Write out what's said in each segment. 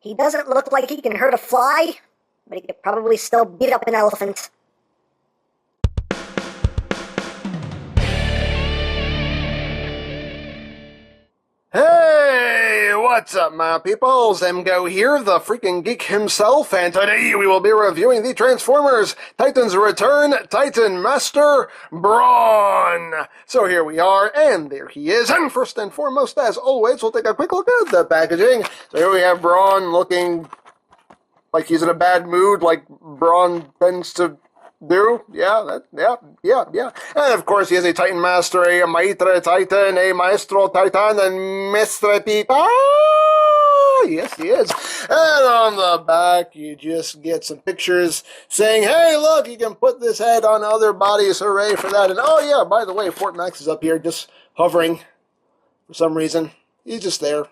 He doesn't look like he can hurt a fly, but he could probably still beat up an elephant. Hey, what's up, my peoples? EmGo here, the freaking geek himself, and today we will be reviewing the Transformers Titans Return Titan Master BRAWN. So here we are, and there he is. And first and foremost, as always, we'll take a quick look at the packaging. So here we have BRAWN looking like he's in a bad mood, like BRAWN tends to do. Yeah. And of course, he is a Titan Master, a Maitre Titan, a Maestro Titan, and Mestre Pipa. Yes, he is. And on the back, you just get some pictures saying, hey, look, you can put this head on other bodies. Hooray for that. And oh, yeah, by the way, Fort Max is up here just hovering for some reason. He's just there.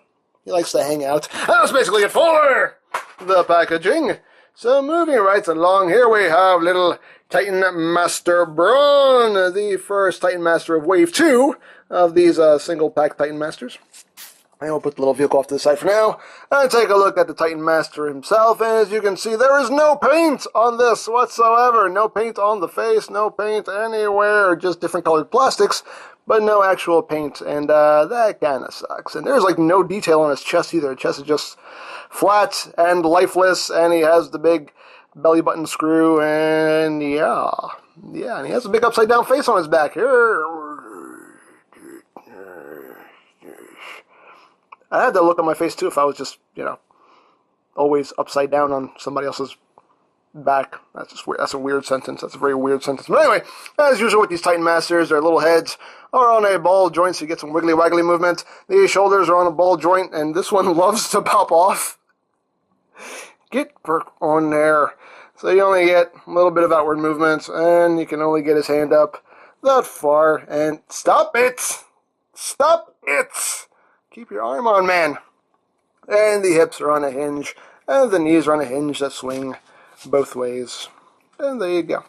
He likes to hang out. That's basically it for the packaging. So moving right along, here we have little Titan Master BRAWN, the first Titan Master of Wave 2 of these single-pack Titan Masters. I will put the little vehicle off to the side for now, and take a look at the Titan Master himself, and as you can see, there is no paint on this whatsoever. No paint on the face, no paint anywhere, just different colored plastics, but no actual paint, and that kind of sucks. And there's like no detail on his chest either. His chest is just flat and lifeless, and he has the big belly button screw, and yeah, and he has a big upside down face on his back. I had to look at my face too if I was just, always upside down on somebody else's back. That's just weird. That's a weird sentence. That's a very weird sentence. But anyway, as usual with these Titan Masters, their little heads are on a ball joint, so you get some wiggly waggly movement. The shoulders are on a ball joint, and this one loves to pop off. Get Burke on there. So you only get a little bit of outward movement, and you can only get his hand up that far. And stop it! Stop it! Keep your arm on, man. And the hips are on a hinge, and the knees are on a hinge that swing both ways. And there you go.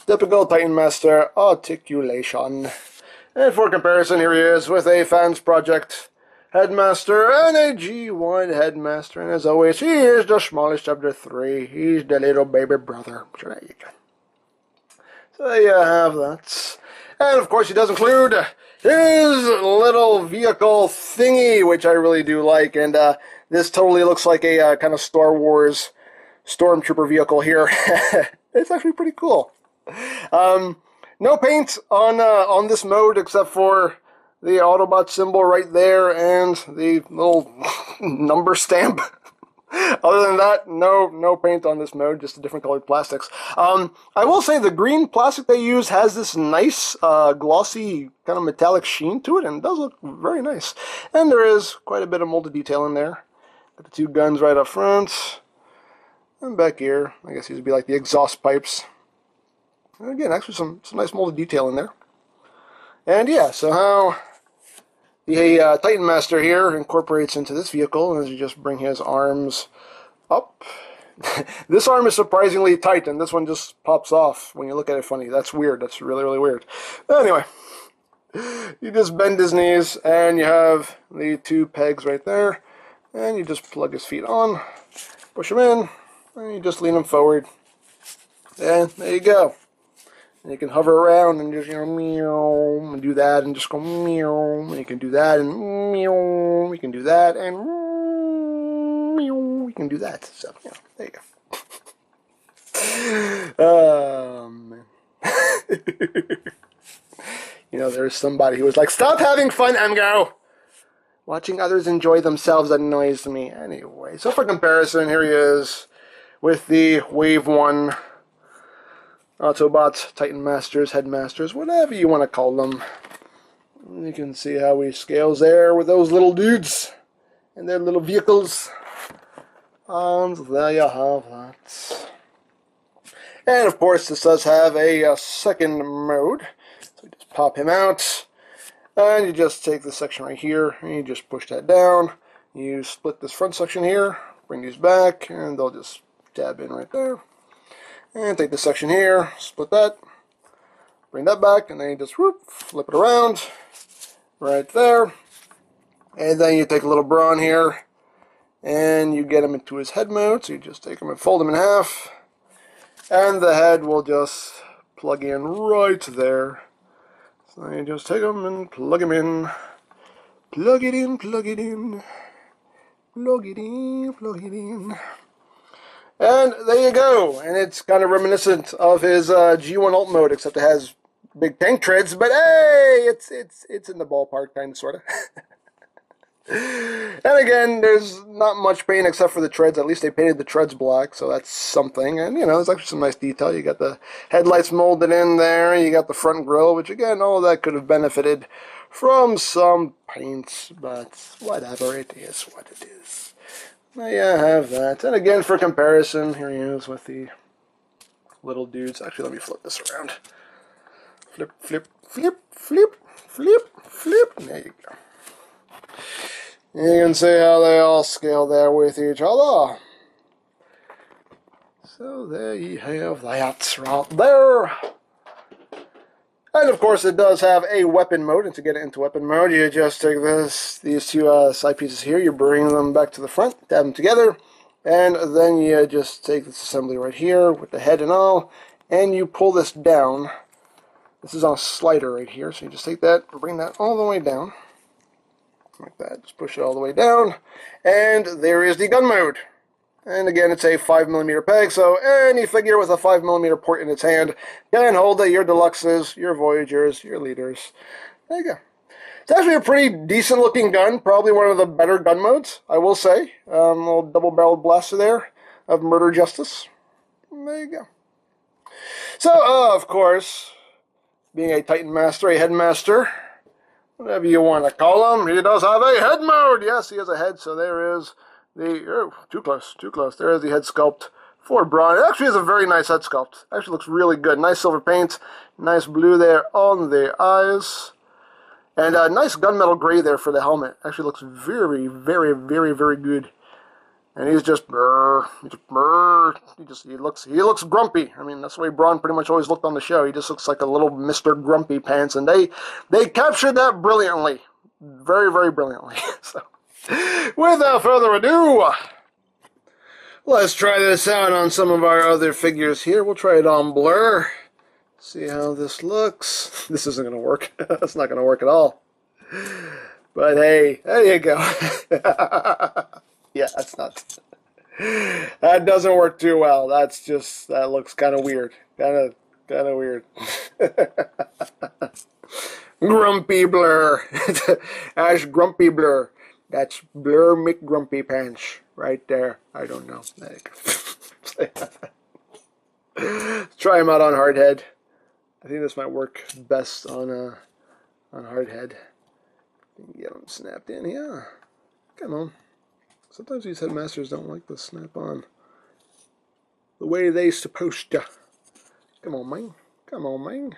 Typical Titan Master articulation. And for comparison, here he is with a Fans Project Headmaster and a G1 Headmaster. And as always, he is the smallest of the three. He's the little baby brother. So there you go. So you have that. And of course, he does include his little vehicle thingy, which I really do like. And this totally looks like a kind of Star Wars Stormtrooper vehicle here. It's actually pretty cool. No paint on this mode except for the Autobot symbol right there and the little number stamp. Other than that, no paint on this mode, just different colored plastics. I will say the green plastic they use has this nice glossy kind of metallic sheen to it, and it does look very nice. And there is quite a bit of molded detail in there. Got the two guns right up front. And back here, I guess these would be like the exhaust pipes. And again, actually some nice molded detail in there. And yeah, so how the Titan Master here incorporates into this vehicle is you just bring his arms up. This arm is surprisingly tight, and this one just pops off when you look at it funny. That's weird. That's really, really weird. But anyway, you just bend his knees, and you have the two pegs right there, and you just plug his feet on, push him in, and you just lean him forward. And there you go. And you can hover around and just, meow, and do that, and just go meow, and you can do that, and meow, you can do that, and meow, you can do that. So, yeah, there you go. Man. There's somebody who was like, stop having fun, EmGo! Watching others enjoy themselves annoys me. Anyway, so for comparison, here he is with the Wave 1 Autobots, Titan Masters, Headmasters, whatever you want to call them. You can see how he scales there with those little dudes and their little vehicles. And there you have that. And of course, this does have a second mode. So you just pop him out, and you just take this section right here, and you just push that down. You split this front section here, bring these back, and they'll just tab in right there. And take this section here, split that, bring that back, and then you just flip it around right there. And then you take a little BRAWN here, and you get him into his head mode. So you just take him and fold him in half, and the head will just plug in right there. So you just take him and plug him in. Plug it in, plug it in. Plug it in, plug it in. And there you go. And it's kind of reminiscent of his G1 Alt mode, except it has big tank treads. But hey, it's in the ballpark, kind of, sort of. And again, there's not much paint except for the treads. At least they painted the treads black, so that's something. And, you know, there's actually some nice detail. You got the headlights molded in there. You got the front grille, which, again, all of that could have benefited from some paint. But whatever, it is what it is. Now, yeah, I have that. And again, for comparison, here he is with the little dudes. Actually, let me flip this around. Flip, flip, flip, flip, flip, flip. There you go. You can see how they all scale there with each other. So there you have that right there. And of course it does have a weapon mode, and to get it into weapon mode you just take these two side pieces here, you bring them back to the front, dab them together, and then you just take this assembly right here with the head and all, and you pull this down. This is on a slider right here, so you just take that and bring that all the way down. Like that, just push it all the way down, and there is the gun mode. And again, it's a 5mm peg, so any figure with a 5mm port in its hand can hold your Deluxes, your Voyagers, your Leaders. There you go. It's actually a pretty decent looking gun, probably one of the better gun modes, I will say. Little double-barreled blaster there of Murder Justice. There you go. So, of course, being a Titan Master, a Headmaster, whatever you want to call him, he does have a head mode. Yes, he has a head, so there is the... Oh, too close, too close. There is the head sculpt for BRAWN. It actually is a very nice head sculpt. Actually looks really good. Nice silver paint, nice blue there on the eyes, and a nice gunmetal gray there for the helmet. Actually looks very, very, very, very good. And he's just he looks grumpy. I mean, that's the way BRAWN pretty much always looked on the show. He just looks like a little Mr. Grumpy Pants, and they captured that brilliantly, very, very brilliantly. So, without further ado, let's try this out on some of our other figures here. We'll try it on blur. See how this looks. This isn't going to work. It's not going to work at all. But hey, there you go. Yeah, that's not... That doesn't work too well. That's just... That looks kind of weird. Kind of weird. Grumpy Blur. Ash Grumpy Blur. That's Blur McGrumpy Pants. Right there. I don't know. There you go. Let's try him out on Hardhead. I think this might work best on Hardhead. Get him snapped in here. Come on. Sometimes these headmasters don't like to snap on the way they supposed to. Come on, man. Come on, man.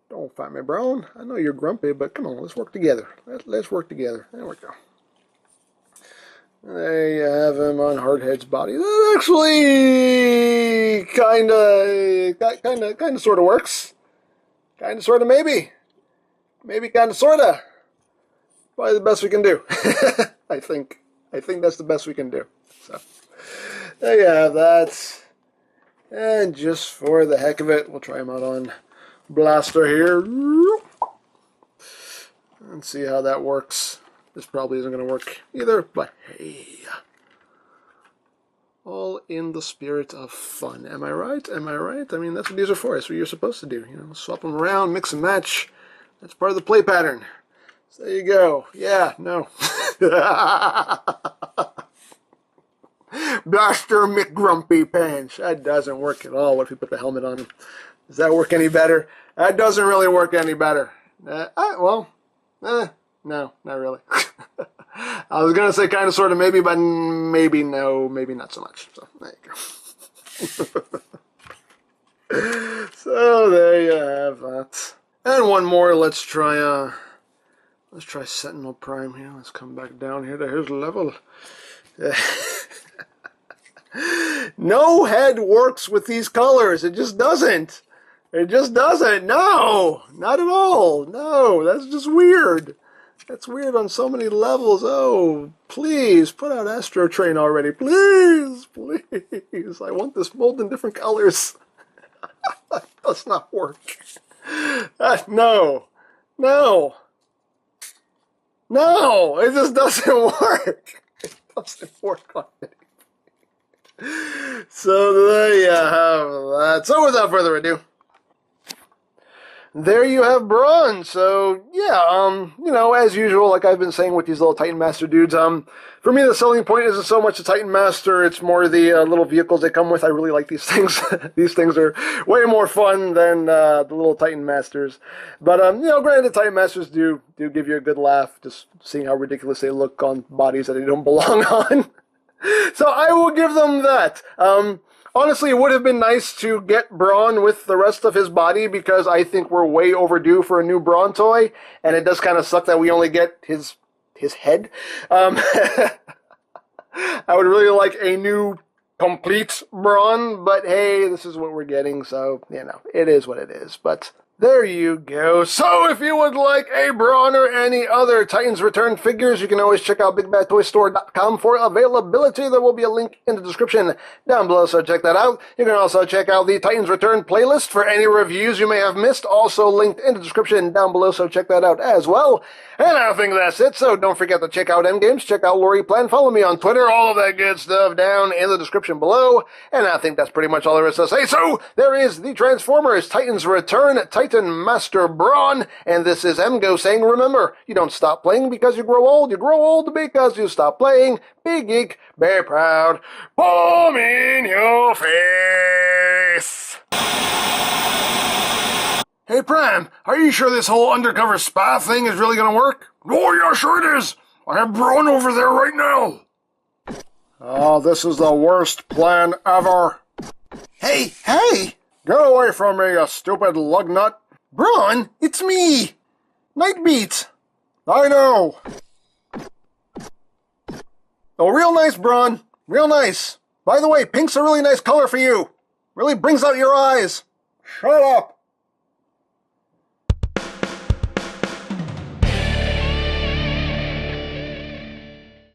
Don't fight me, BRAWN. I know you're grumpy, but come on, let's work together. Let's work together. There we go. There you have him on Hardhead's body. That actually kind of sort of works. Kind of, sort of, maybe. Maybe, kind of, sort of. Probably the best we can do. I think that's the best we can do. So, there you have that. And just for the heck of it, we'll try him out on Blaster here. And see how that works. This probably isn't going to work either, but hey. All in the spirit of fun. Am I right? Am I right? I mean, that's what these are for. That's what you're supposed to do. You know, swap them around, mix and match. That's part of the play pattern. So there you go. Yeah, no. Blaster McGrumpy Pants. That doesn't work at all. What if we put the helmet on him? Does that work any better? That doesn't really work any better. No, not really. I was going to say kind of, sort of, maybe, but maybe no, maybe not so much. So there you go. So there you have that. And one more. Let's try Sentinel Prime here. Let's come back down here to his level. No head works with these colors. It just doesn't. It just doesn't. No, not at all. No, that's just weird. That's weird on so many levels. Oh, please, put out Astro Train already. Please, please. I want this mold in different colors. That does not work. No. No. No, it just doesn't work. It doesn't work on it. So there you have that. So without further ado, there you have BRAWN. So yeah, you know, as usual, like I've been saying with these little Titan Master dudes, for me the selling point isn't so much the Titan Master, it's more the little vehicles they come with. I really like these things. These things are way more fun than the little Titan Masters. But you know, granted, Titan Masters do give you a good laugh, just seeing how ridiculous they look on bodies that they don't belong on. So I will give them that. Honestly, it would have been nice to get BRAWN with the rest of his body, because I think we're way overdue for a new BRAWN toy, and it does kind of suck that we only get his head. I would really like a new complete BRAWN, but hey, this is what we're getting, so, you know, it is what it is. But there you go. So if you would like a BRAWN or any other Titans Return figures, you can always check out BigBadToyStore.com for availability. There will be a link in the description down below, so check that out. You can also check out the Titans Return playlist for any reviews you may have missed, also linked in the description down below, so check that out as well. And I think that's it, so don't forget to check out EmGo's, check out Lori Plan, follow me on Twitter, all of that good stuff down in the description below. And I think that's pretty much all there is to say. So there is the Transformers Titans Return Titan Master BRAWN, and this is EmGo saying, remember, you don't stop playing because you grow old because you stop playing. Be geek, be proud, bomb in your face. Hey, Prime, are you sure this whole undercover spy thing is really gonna work? Oh, yeah, sure it is. I have BRAWN over there right now. Oh, this is the worst plan ever. Hey! Get away from me, you stupid lug nut. BRAWN, it's me, Nightbeat. I know. Oh, real nice, BRAWN. Real nice. By the way, pink's a really nice color for you. Really brings out your eyes. Shut up.